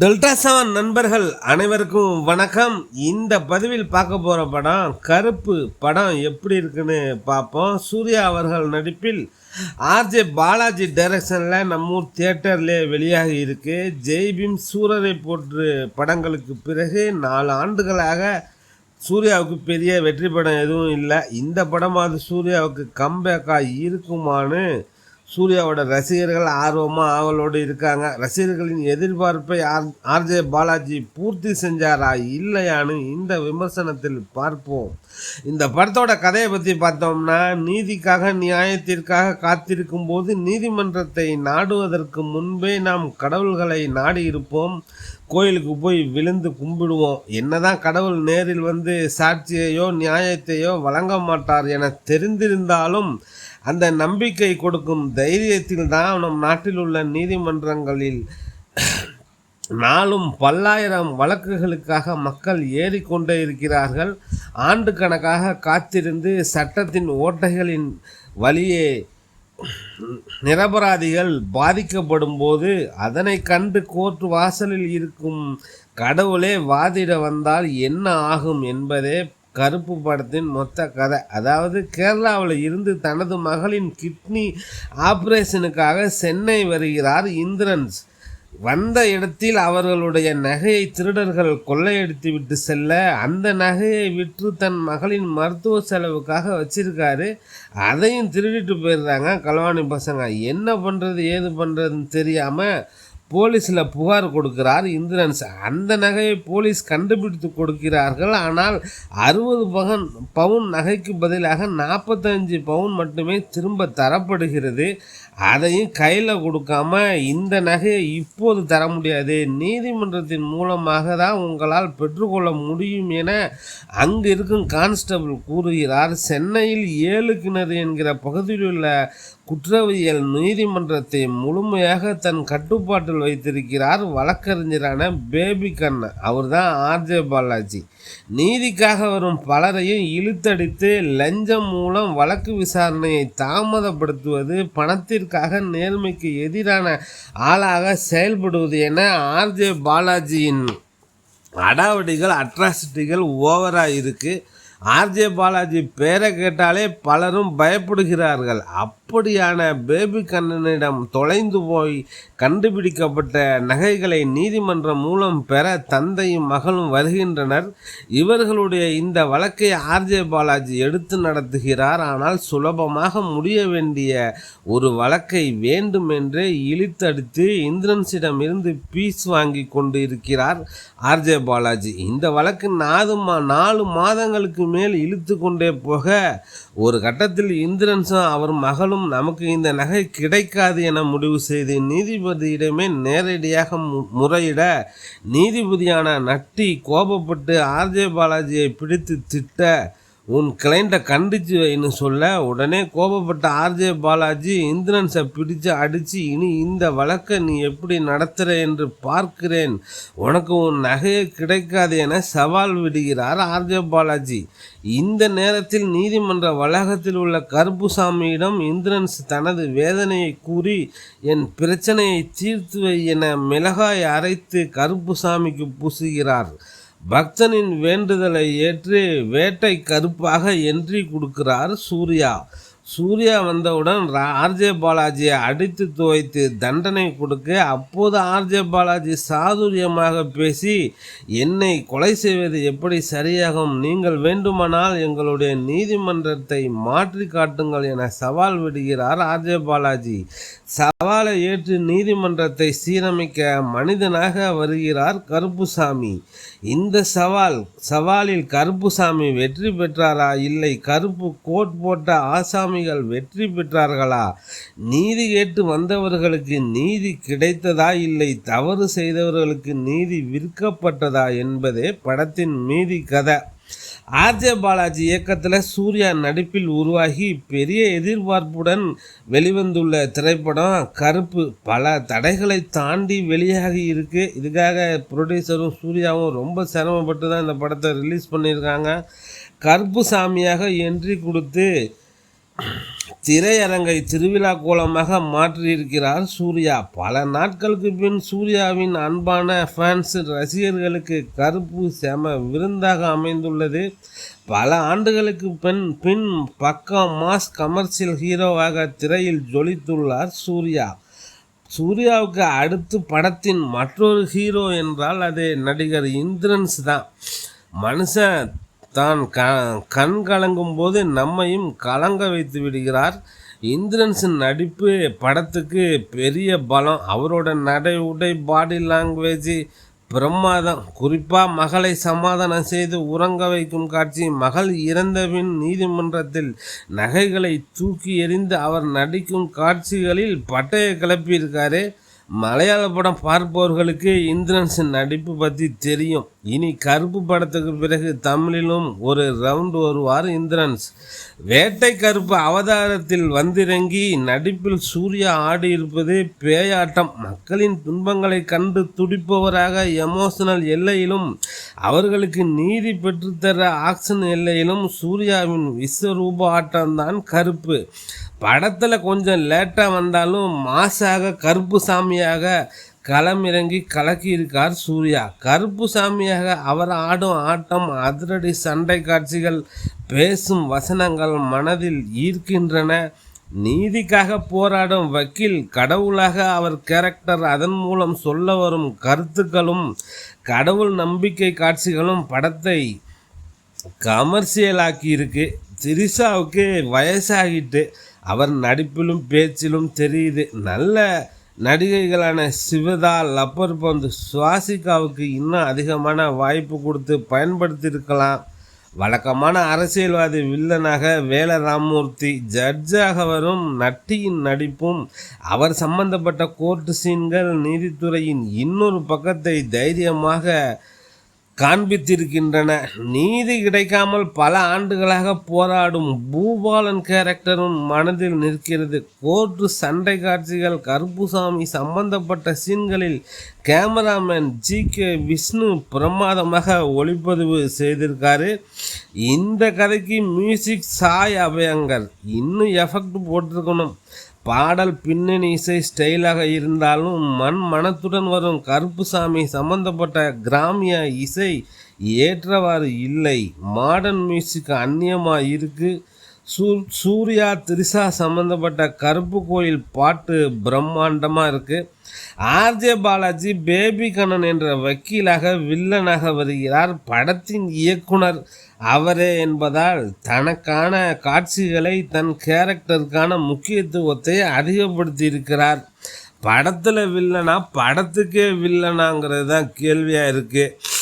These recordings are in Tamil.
டெல்டா 7 நண்பர்கள் அனைவருக்கும் வணக்கம். இந்த பதிவில் பார்க்க போகிற படம் கருப்பு. படம் எப்படி இருக்குன்னு பார்ப்போம். சூர்யா அவர்கள் நடிப்பில் ஆர்ஜே பாலாஜி டைரக்ஷனில் நம்ம ஊர் தியேட்டர்லேயே வெளியாகி இருக்கு. ஜெய்பீம், சூரரை போற்று படங்களுக்கு பிறகு 4 ஆண்டுகளாக சூர்யாவுக்கு பெரிய வெற்றி படம் எதுவும் இல்லை. இந்த படமாவது சூர்யாவுக்கு கம்பேக்காக இருக்குமான்னு சூர்யாவோட ரசிகர்கள் ஆர்வமாக ஆவலோடு இருக்காங்க. ரசிகர்களின் எதிர்பார்ப்பை ஆர்ஜே பாலாஜி பூர்த்தி செஞ்சாரா இல்லையான்னு இந்த விமர்சனத்தில் பார்ப்போம். இந்த படத்தோட கதையை பற்றி பார்த்தோம்னா, நீதிக்காக நியாயத்திற்காக காத்திருக்கும் போது நீதிமன்றத்தை நாடுவதற்கு முன்பே நாம் கடவுள்களை நாடி இருப்போம். கோயிலுக்கு போய் விழுந்து கும்பிடுவோம். என்னதான் கடவுள் நேரில் வந்து சாட்சியையோ நியாயத்தையோ வழங்க மாட்டார் என தெரிந்திருந்தாலும் அந்த நம்பிக்கை கொடுக்கும் தைரியத்தில் தான் நம் நாட்டில் உள்ள நீதிமன்றங்களில் நாளும் பல்லாயிரம் வழக்குகளுக்காக மக்கள் ஏறிக்கொண்டே இருக்கிறார்கள். ஆண்டு கணக்காக காத்திருந்து சட்டத்தின் ஓட்டைகளின் வழியே நிரபராதிகள் பாதிக்கப்படும் போது அதனை கண்டு கோர்ட் வாசலில் இருக்கும் கடவுளே வாதிட வந்தால் என்ன ஆகும் என்பதே கருப்பு படத்தின் மொத்த கதை. அதாவது கேரளாவில் இருந்து தனது மகளின் கிட்னி ஆப்ரேஷனுக்காக சென்னை வருகிறார் இந்திரன்ஸ். வந்த இடத்தில் அவர்களுடைய நகையை திருடர்கள் கொள்ளையடித்து விட்டு செல்ல அந்த நகையை விற்று தன் மகளின் மருத்துவ செலவுக்காக வச்சிருக்காரு. அதையும் திருடிட்டு போயிடுறாங்க களவாணி பசங்க. என்ன பண்ணுறது ஏது பண்ணுறதுன்னு தெரியாமல் போலீஸில் புகார் கொடுக்கிறார் இந்திரன்ஸ். அந்த நகையை போலீஸ் கண்டுபிடித்து கொடுக்கிறார்கள். ஆனால் 60 பவுன் நகைக்கு பதிலாக 45 பவுன் மட்டுமே திரும்ப தரப்படுகிறது. அதையும் கையில் கொடுக்காம இந்த நகையை இப்போது தர முடியாது, நீதிமன்றத்தின் மூலமாக தான் உங்களால் பெற்றுக்கொள்ள முடியும் என அங்கு இருக்கும் கான்ஸ்டபிள் கூறுகிறார். சென்னையில் 7 கிணறு என்கிற பகுதியில் உள்ள குற்றவியல் நீதிமன்றத்தை முழுமையாக தன் கட்டுப்பாட்டில் வைத்திருக்கிறார் வழக்கறிஞரான பேபி கண்ணன். அவர் தான் ஆர்ஜே பாலாஜி. நீதிக்காக வரும் பலரையும் இழுத்தடித்து லஞ்சம் மூலம் வழக்கு விசாரணையை தாமதப்படுத்துவது, பணத்திற்காக நேர்மைக்கு எதிரான ஆளாக செயல்படுவது என ஆர்ஜே பாலாஜியின் அடாவடிகள், அட்ராசிட்டிகள் ஓவராக இருக்குது. ஆர்ஜே பாலாஜி பேரை கேட்டாலே பலரும் பயப்படுகிறார்கள். அப்படியான பேபி கண்ணனிடம் தொலைந்து போய் கண்டுபிடிக்கப்பட்ட நகைகளை நீதிமன்றம் மூலம் பெற தந்தையும் மகளும் வருகின்றனர். இவர்களுடைய இந்த வழக்கை ஆர்ஜே பாலாஜி எடுத்து நடத்துகிறார். ஆனால் சுலபமாக முடிய வேண்டிய ஒரு வழக்கை வேண்டுமென்றே இழுத்தடித்து இந்திரன்ஸிடம் இருந்து பீஸ் வாங்கி கொண்டு இருக்கிறார் ஆர்ஜே பாலாஜி. இந்த வழக்கு 4 மாதங்களுக்கு மேல் இழுத்து கொண்டே போக ஒரு கட்டத்தில் இந்திரன்ஸும் அவர் மகளும் நமக்கு இந்த நகை கிடைக்காது என முடிவு செய்து நீதிபதியிடமே நேரடியாக முறையிட, நீதிபதியான நட்டி கோபப்பட்டு ஆர்ஜே பாலாஜியை பிடித்து திட்ட, உன் கிளைண்ட்டை கண்டிச்சு வைன்னு சொல்ல, உடனே கோபப்பட்ட ஆர்ஜே பாலாஜி இந்திரன்ஸை பிடிச்சு அடித்து, இனி இந்த வழக்கை நீ எப்படி நடத்துகிற என்று பார்க்கிறேன், உனக்கு உன் நகையை கிடைக்காது என சவால் விடுகிறார் ஆர்ஜே பாலாஜி. இந்த நேரத்தில் நீதிமன்ற வளாகத்தில் உள்ள கருப்புசாமியிடம் இந்திரன்ஸ் தனது வேதனையை கூறி, என் பிரச்சனையை தீர்த்து வை என மிளகாய் அரைத்து கருப்புசாமிக்கு பூசுகிறார். பக்தனின் வேண்டுதலை ஏற்று வேட்டை கருப்பாக என்ட்ரி கொடுக்கிறார் சூர்யா. சூர்யா வந்தவுடன் ஆர்ஜே பாலாஜியை அடித்து துவைத்து தண்டனை கொடுக்க, அப்போது ஆர்ஜே பாலாஜி சாதுரியமாக பேசி, என்னை கொலை செய்வது எப்படி சரியாகும், நீங்கள் வேண்டுமானால் எங்களுடைய நீதிமன்றத்தை மாற்றி காட்டுங்கள் என சவால் விடுகிறார் ஆர்ஜே பாலாஜி. சவாலை ஏற்று நீதிமன்றத்தை சீரமைக்க மனிதனாக வருகிறார் கருப்புசாமி. இந்த சவாலில் கருப்புசாமி வெற்றி பெற்றாரா, இல்லை கருப்பு கோட் போட்ட ஆசாமிகள் வெற்றி பெற்றார்களா, நீதி கேட்டு வந்தவர்களுக்கு நீதி கிடைத்ததா, இல்லை தவறு செய்தவர்களுக்கு நீதி விற்கப்பட்டதா என்பதே படத்தின் மீதி கதை. ஆர்ஜே பாலாஜி இயக்கத்தில் சூர்யா நடிப்பில் உருவாகி பெரிய எதிர்பார்ப்புடன் வெளிவந்துள்ள திரைப்படம் கருப்பு பல தடைகளை தாண்டி வெளியாகி இருக்கு. இதுக்காக ப்ரொடியூசரும் சூர்யாவும் ரொம்ப சிரமப்பட்டு தான் இந்த படத்தை ரிலீஸ் பண்ணியிருக்காங்க. கருப்புசாமியாக என்ட்ரி கொடுத்து திரையரங்கை திருவிழா கோலமாக மாற்றியிருக்கிறார் சூர்யா. பல நாட்களுக்கு பின் சூர்யாவின் அன்பான ஃபேன்ஸ் ரசிகர்களுக்கு கருப்பு செம விருந்தாக அமைந்துள்ளது. பல ஆண்டுகளுக்கு பின் பக்கா மாஸ் கமர்ஷியல் ஹீரோவாக திரையில் ஜொலித்துள்ளார் சூர்யா. சூர்யாவுக்கு அடுத்து படத்தின் மற்றொரு ஹீரோ என்றால் அது நடிகர் இந்திரன்ஸ் தான். மனுஷன் தான் கண் கலங்கும் போது நம்மையும் கலங்க வைத்து விடுகிறார். இந்திரன்ஸின் நடிப்பு படத்துக்கு பெரிய பலம். அவரோட நடை, உடை, பாடி லாங்குவேஜ் பிரமாதம். குறிப்பாக மகளை சமாதானம் செய்து உறங்க வைக்கும் காட்சி, மகள் இறந்தபின் நீதிமன்றத்தில் நகைகளை தூக்கி எறிந்து அவர் நடிக்கும் காட்சிகளில் பட்டையை கிளப்பியிருக்காரு. மலையாள படம் பார்ப்பவர்களுக்கு இந்திரன்ஸின் நடிப்பு பற்றி தெரியும். இனி கருப்பு படத்துக்கு பிறகு தமிழிலும் ஒரு ரவுண்டு வருவார் இந்திரன்ஸ். வேட்டை கருப்பு அவதாரத்தில் வந்திறங்கி நடிப்பில் சூர்யா ஆடியிருப்பது பேயாட்டம். மக்களின் துன்பங்களை கண்டு துடிப்பவராக எமோஷனல் எல்லையிலும் அவர்களுக்கு நீதி பெற்றுத்தர ஆக்ஷன் எல்லையிலும் சூர்யாவின் விஸ்வரூப ஆட்டம்தான் கருப்பு. படத்தில் கொஞ்சம் லேட்டாக வந்தாலும் மாசாக கருப்பு சாமியாக களமிறங்கி கலக்கியிருக்கார் சூர்யா. கருப்பு சாமியாக அவர் ஆடும் ஆட்டம், அதிரடி சண்டை காட்சிகள், பேசும் வசனங்கள் மனதில் ஈர்க்கின்றன. நீதிக்காக போராடும் வக்கீல், கடவுளாக அவர் கேரக்டர், அதன் மூலம் சொல்ல வரும் கருத்துக்களும் கடவுள் நம்பிக்கை காட்சிகளும் படத்தை கமர்ஷியலாக்கி இருக்கு. திரிஷாவுக்கு வயசாகிட்டு அவர் நடிப்பிலும் பேச்சிலும் தெரியுது. நல்ல நடிகைகளான சிவதா, லப்பர் பந்து, சுவாசிகாவுக்கு இன்னும் அதிகமான வாய்ப்பு கொடுத்து பயன்படுத்தியிருக்கலாம். வழக்கமான அரசியல்வாதி வில்லனாக வேல ராமமூர்த்தி, ஜட்ஜாக வரும் நட்டியின் நடிப்பும் அவர் சம்பந்தப்பட்ட கோர்ட்டு சீன்கள் நீதித்துறையின் இன்னொரு பக்கத்தை தைரியமாக காண்பித்திருக்கின்றன. நீதி கிடைக்காமல் பல ஆண்டுகளாக போராடும் பூபாலன் கேரக்டரும் மனதில் நிற்கிறது. கோர்ட்டு சண்டை காட்சிகள், கருப்புசாமி சம்பந்தப்பட்ட சீன்களில் கேமராமேன் ஜி.கே. விஷ்ணு பிரமாதமாக ஒளிப்பதிவு செய்திருக்காரு. இந்த கதைக்கு மியூசிக் சாய் அபயங்கர். இன்னும் எஃபெக்ட் போட்டிருக்கணும். பாடல், பின்னணி இசை ஸ்டைலாக இருந்தாலும் மனத்துடன் வரும் கருப்புசாமி சம்பந்தப்பட்ட கிராமிய இசை ஏற்றவாறு இல்லை. மாடர்ன் மியூசிக் அந்நியமாக இருக்கு. சூர்யா, திரிஷா சம்பந்தப்பட்ட கருப்பு கோயில் பாட்டு பிரம்மாண்டமாக இருக்குது. ஆர்ஜே பாலாஜி பேபி கண்ணன் என்ற வக்கீலாக வில்லனாக வருகிறார். படத்தின் இயக்குனர் அவரே என்பதால் தனக்கான காட்சிகளை, தன் கேரக்டருக்கான முக்கியத்துவத்தை அதிகப்படுத்தி இருக்கிறார். படத்தில் வில்லனா, படத்துக்கே வில்லனாங்கிறது தான் கேள்வியாக இருக்குது.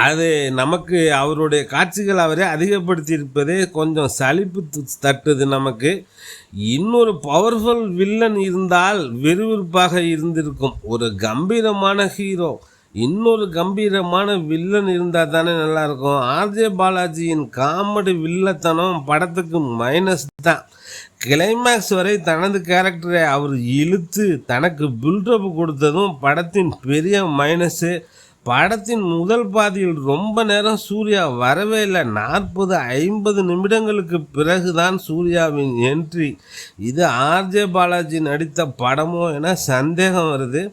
அது நமக்கு அவருடைய காட்சிகள் அவரே அதிகப்படுத்தி இருப்பதே கொஞ்சம் சலிப்பு தட்டுது நமக்கு. இன்னொரு பவர்ஃபுல் வில்லன் இருந்தால் விறுவிறுப்பாக இருந்திருக்கும். ஒரு கம்பீரமான ஹீரோ, இன்னொரு கம்பீரமான வில்லன் இருந்தால் தானே நல்லாயிருக்கும். ஆர்ஜே பாலாஜியின் காமெடி வில்லத்தனம் படத்துக்கு மைனஸ் தான். கிளைமேக்ஸ் வரை தனது கேரக்டரை அவர் இழுத்து தனக்கு பில்டப் கொடுத்ததும் படத்தின் பெரிய மைனஸு. படத்தின் முதல் பாதியில் ரொம்ப நேரம் சூர்யா வரவே இல்லை. 40-50 நிமிடங்களுக்கு பிறகுதான் சூர்யாவின் என்ட்ரி. இது ஆர்ஜே பாலாஜி நடித்த படமோ என சந்தேகம் வருது.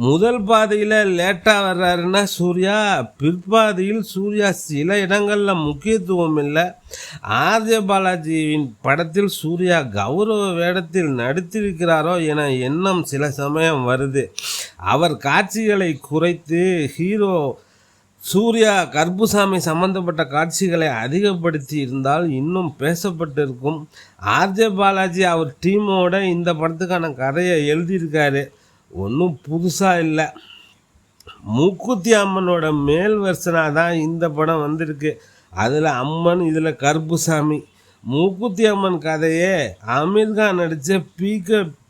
முதல் பாதியில் லேட்டாக வர்றாருன்னா சூர்யா, பிற்பாதியில் சூர்யா சில இடங்களில் முக்கியத்துவம் இல்லை. ஆர்ஜே பாலாஜியின் படத்தில் சூர்யா கௌரவ வேடத்தில் நடித்திருக்கிறாரோ என எண்ணம் சில சமயம் வருது. அவர் காட்சிகளை குறைத்து ஹீரோ சூர்யா கருப்புசாமி சம்பந்தப்பட்ட காட்சிகளை அதிகப்படுத்தி இருந்தால் இன்னும் பேசப்பட்டிருக்கும். ஆர்ஜே பாலாஜி அவர் டீமோட இந்த படத்துக்கான கதையை எழுதியிருக்காரு. ஒன்றும் புதுசாக இல்லை. மூக்குத்தி அம்மனோட மேல் வெர்ஷனாக தான் இந்த படம் வந்திருக்கு. அதில் அம்மன், இதில் கருப்புசாமி. மூக்குத்தி அம்மன் கதையே அமீர்கான் நடித்த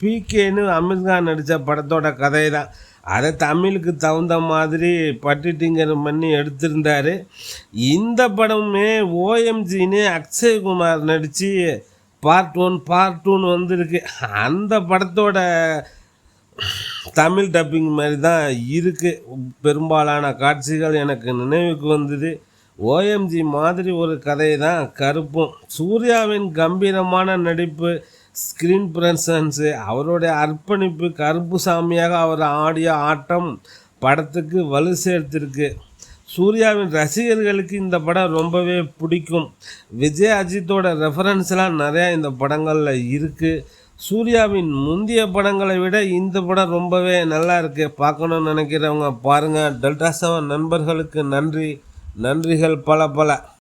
பிகேன்னு அமீர்கான் நடித்த படத்தோட கதை தான். அதை தமிழுக்கு தகுந்த மாதிரி பட்டிட்டிங்கர் பண்ணி எடுத்திருந்தார். இந்த படமே ஓஎம்ஜின்னு அக்ஷய்குமார் நடித்து பார்ட் 1 பார்ட் 2 வந்திருக்கு. அந்த படத்தோட தமிழ் டப்பிங் மாதிரி தான் இருக்குது. பெரும்பாலான காட்சிகள் எனக்கு நினைவுக்கு வந்தது. ஓஎம்ஜி மாதிரி ஒரு கதை தான் கருப்பும். சூர்யாவின் கம்பீரமான நடிப்பு, ஸ்க்ரீன் ப்ரெசன்ஸு, அவருடைய அர்ப்பணிப்பு, கருப்புசாமியாக அவர் ஆடிய ஆட்டம் படத்துக்கு வலு சேர்த்திருக்கு. சூர்யாவின் ரசிகர்களுக்கு இந்த படம் ரொம்பவே பிடிக்கும். விஜய் அஜித்தோட ரெஃபரன்ஸ்லாம் நிறையா இந்த படங்களில் இருக்குது. சூர்யாவின் முந்தைய படங்களை விட இந்த படம் ரொம்பவே நல்லா இருக்குது. பார்க்கணுன்னு நினைக்கிறவங்க பாருங்கள். டெல்டா 7 நண்பர்களுக்கு நன்றிகள் பல பல.